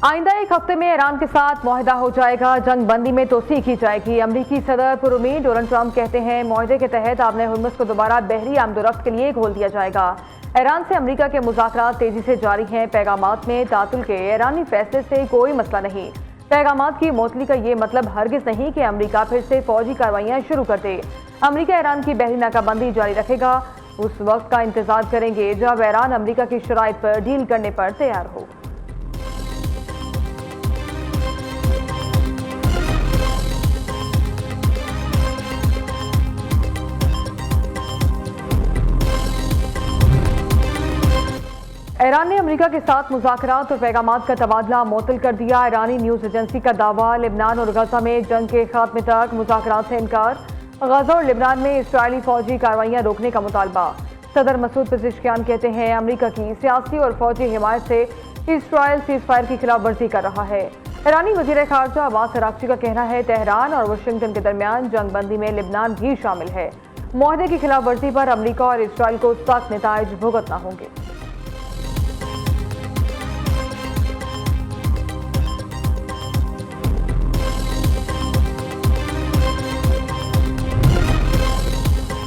आइंदा एक हफ्ते में ईरान के साथ मुआहदा हो जाएगा, जंग बंदी में तोसी की जाएगी। अमरीकी सदर पुरउमीद डोनाल्ड ट्रंप कहते हैं मुआहदे के तहत आबने हुर्मुज को दोबारा बहरी आमदोरफ्त के लिए खोल दिया जाएगा। ईरान से अमरीका के मुज़ाकरात तेजी से जारी हैं। पैगामात में तातुल के ईरानी फैसले से कोई मसला नहीं। पैगामात की मोतली का ये मतलब हरगिज नहीं कि अमरीका फिर से फौजी कार्रवाइयां शुरू कर दे। अमरीका ईरान की बहरी नाकाबंदी जारी रखेगा। उस वक्त का इंतजार करेंगे जब ईरान अमरीका की शराइत पर डील करने पर तैयार हो। ईरान ने अमेरिका के साथ मुज़ाकरात और पैगामात का तबादला मुअत्तल कर दिया। ईरानी न्यूज़ एजेंसी का दावा, लिबनान और गजा में जंग के खात्मे तक मुज़ाकरात से इनकार। गजा और लिबनान में इस्राएली फौजी कार्रवाइयां रोकने का मुतालबा। सदर मसूद पेज़ेश्कियान कहते हैं अमेरिका की सियासी और फौजी हिमायत से इस्राएल सीज़फायर की खिलाफ वर्जी कर रहा है। ईरानी वज़ीर ख़ारजा अब्बास अराग़ची का कहना है तेहरान और वाशिंगटन के दरमियान जंग बंदी में लिबनान भी शामिल है। मुआहदे की खिलाफ वर्जी पर अमेरिका और इस्राएल को सख्त नताइज भुगतना होंगे।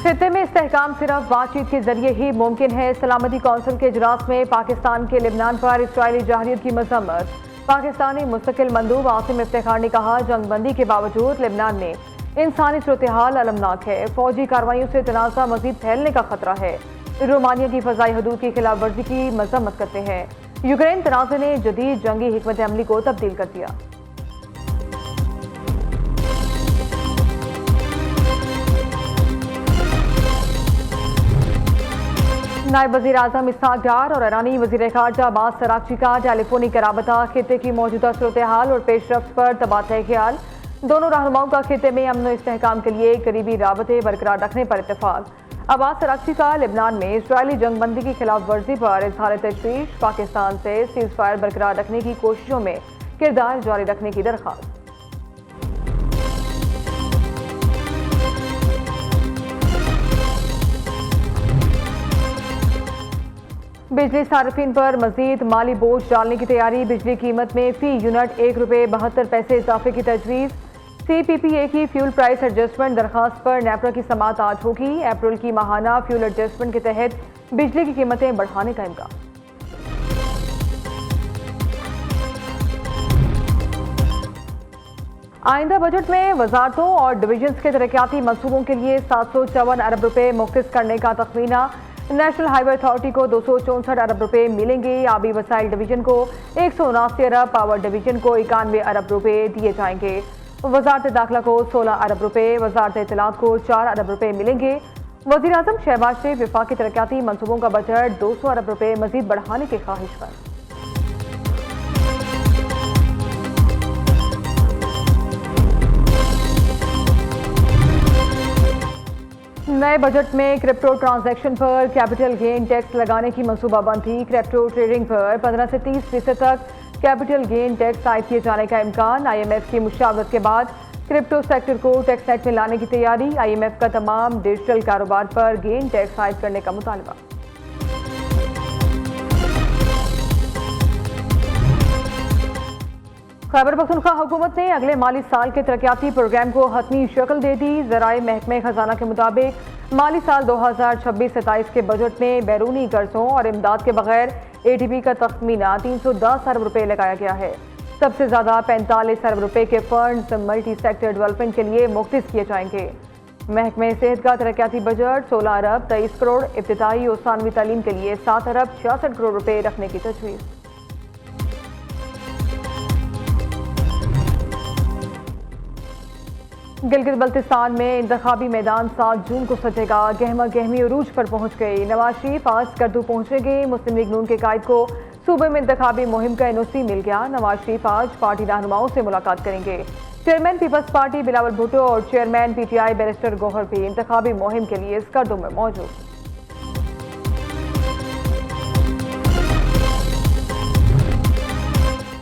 खित्ते में इस्तेहकाम सिर्फ बातचीत के जरिए ही मुमकिन है। सलामती कौंसिल के इजलास में पाकिस्तान के लिबनान पर इसराइली जहारियत की मजम्मत। पाकिस्तानी मुस्तकिल मंदूब आसिम इफ्तिखार ने कहा जंगबंदी के बावजूद लिबनान में इंसानी सूरत-ए-हाल अलमनाक है। फौजी कार्रवाइयों से तनाज़ा मजीद फैलने का खतरा है। रोमानिया की फ़ज़ाई हदूद की खिलाफ वर्जी की मजम्मत करते हैं। यूक्रेन तनाज़े ने जदीद जंगी हिकमत अमली को तब्दील कर दिया। नायब वज़ीर आज़म इसहाक डार और ईरानी वज़ीर ख़ारजा अब्बास अराग़ची का टेलीफोनिक राबता। खित्ते की मौजूदा सूरत-ए-हाल और पेशरफ्त पर तबादला ख्याल। दोनों रहनुमाओं का खित्ते में अमन और इस्तेहकाम के लिए करीबी राबते बरकरार रखने पर इत्तेफाक। अब्बास अराग़ची का लिबनान में इस्राएली जंगबंदी की खिलाफ वर्जी पर इज़हार तशवीश। पाकिस्तान से सीज़फायर बरकरार रखने की कोशिशों में किरदार जारी रखने की दरख्वास्त। बिजली सार्फिन पर मजीद माली बोझ डालने की तैयारी। बिजली कीमत में फी यूनिट ₹1.72 इजाफे की तजवीज़। CPPA की फ्यूल प्राइस एडजस्टमेंट दरखास्त पर नेपरा की समाअत आज होगी। अप्रैल की माहाना फ्यूल एडजस्टमेंट के तहत बिजली की कीमतें बढ़ाने का इम्कान। आइंदा बजट में वजारतों और डिवीजन्स के तरक्याती मंसूबों के लिए 754 अरब रुपए मुख्तस करने का तखमीना। नेशनल हाईवे अथॉरिटी को 264 अरब रुपए मिलेंगे। आबी वसाइल डिवीजन को 179 अरब, पावर डिवीजन को 91 अरब रुपए दिए जाएंगे। वजारत दाखिला को 16 अरब रुपए, वजारत इत्तलात को 4 अरब रुपए मिलेंगे। वज़ीर आज़म शहबाज शरीफ वफाकी तरक्याती मंसूबों का बजट 200 अरब रुपए मजीद बढ़ाने की ख्वाहिश पर। नए बजट में क्रिप्टो ट्रांजैक्शन पर कैपिटल गेन टैक्स लगाने की मंसूबाबंदी। क्रिप्टो ट्रेडिंग पर 15 से 30% तक कैपिटल गेन टैक्स आयद किए जाने का इम्कान। IMF की मुशावरत के बाद क्रिप्टो सेक्टर को टैक्स नेट में लाने की तैयारी। IMF का तमाम डिजिटल कारोबार पर गेन टैक्स आयद करने का मुतालबा। खैबर पख्तूनख्वा हुकूमत ने अगले माली साल के तरक्याती प्रोग्राम को हतमी शक्ल दे दी। ज़राए महकमे खजाना के मुताबिक माली साल 2026-27 के बजट में बैरूनी कर्जों और इमदाद के बगैर ADB का तखमीना 310 अरब रुपए लगाया गया है। सबसे ज्यादा 45 अरब रुपए के फंड मल्टी सेक्टर डेवलपमेंट के लिए मुख्तस किए जाएंगे। महकमे सेहत का तरक्याती बजट 16 अरब 23 करोड़, इब्तिदाई और सानवी तालीम के लिए 7 अरब 66 करोड़ रुपए रखने की तजवीज़। गिलगित बल्तिस्तान में इंतखाबी मैदान 7 जून को सजेगा। गहमा गहमी उरूज पर पहुंच गई। नवाज शरीफ आज करदू पहुंचेंगे। मुस्लिम लीग नून के कायद को सूबे में इंतखाबी मुहिम का NOC मिल गया। नवाज शरीफ आज पार्टी रहनुमाओं से मुलाकात करेंगे। चेयरमैन पीपल्स पार्टी बिलावल भुट्टो और चेयरमैन PTI बैरिस्टर गौहर भी इंतखाबी मुहिम के लिए करदू में मौजूद।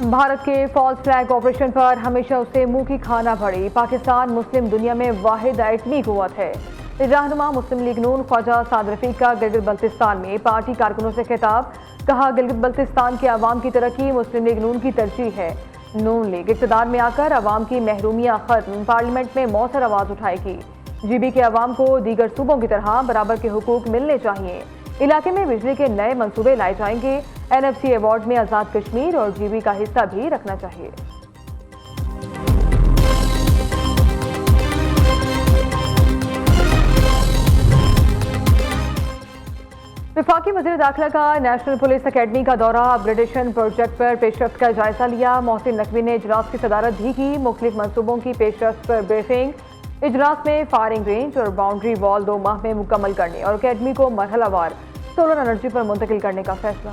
भारत के फॉल्स फ्लैग ऑपरेशन पर हमेशा उसे मुंह की खाना पड़ी। पाकिस्तान मुस्लिम दुनिया में वाहिद एटमी कुव्वत है। रहनुमा मुस्लिम लीग नून ख्वाजा साद रफीक का गिलगित बल्तिस्तान में पार्टी कारकुनों से खिताब। कहा, गिलगित बल्तिस्तान के अवाम की तरक्की मुस्लिम लीग नून की तरजीह है। नून लीग इक़्तिदार में आकर अवाम की महरूमियां खत्म, पार्लियामेंट में मौसर आवाज उठाएगी। जीबी के अवाम को दीगर सूबों की तरह बराबर के हुकूक मिलने चाहिए। इलाके में बिजली के नए मंसूबे लाए जाएंगे। NFC अवार्ड में आज़ाद कश्मीर और जीबी का हिस्सा भी रखना चाहिए। वफाकी वज़ीर दाखिला का नेशनल पुलिस अकेडमी का दौरा, अपग्रेडेशन प्रोजेक्ट पर पेशरफ्त का जायजा लिया। मोहसिन नकवी ने इजलास की सदारत भी की। मुख्तलिफ मनसूबों की पेशरफ्त पर ब्रीफिंग। इजलास में फायरिंग रेंज और बाउंड्री वॉल 2 माह में मुकम्मल करने और अकेडमी को मरहलावार सोलर एनर्जी पर मुंतकिल करने का फैसला।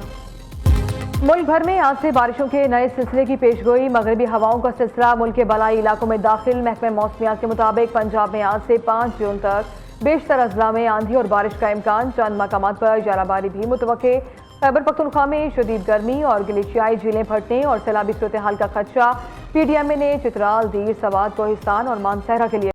मुल्क भर में आज से बारिशों के नए सिलसिले की पेशगोई। मगरबी हवाओं का सिलसिला मुल्क के बलाई इलाकों में दाखिल। महकमे मौसमियात के मुताबिक पंजाब में आज से 5 जून तक बेशतर अजला में आंधी और बारिश का इम्कान। चंद मकामात पर जालाबारी भी मुतवक्के। खैबर पख्तूनख्वा में शदीद गर्मी और ग्लेशियाई झीलें फटने और सैलाबी सूरत हाल का खदशा। PDMA ने चित्राल, दीर, सवात, कोहिस्तान और मानसहरा के लिए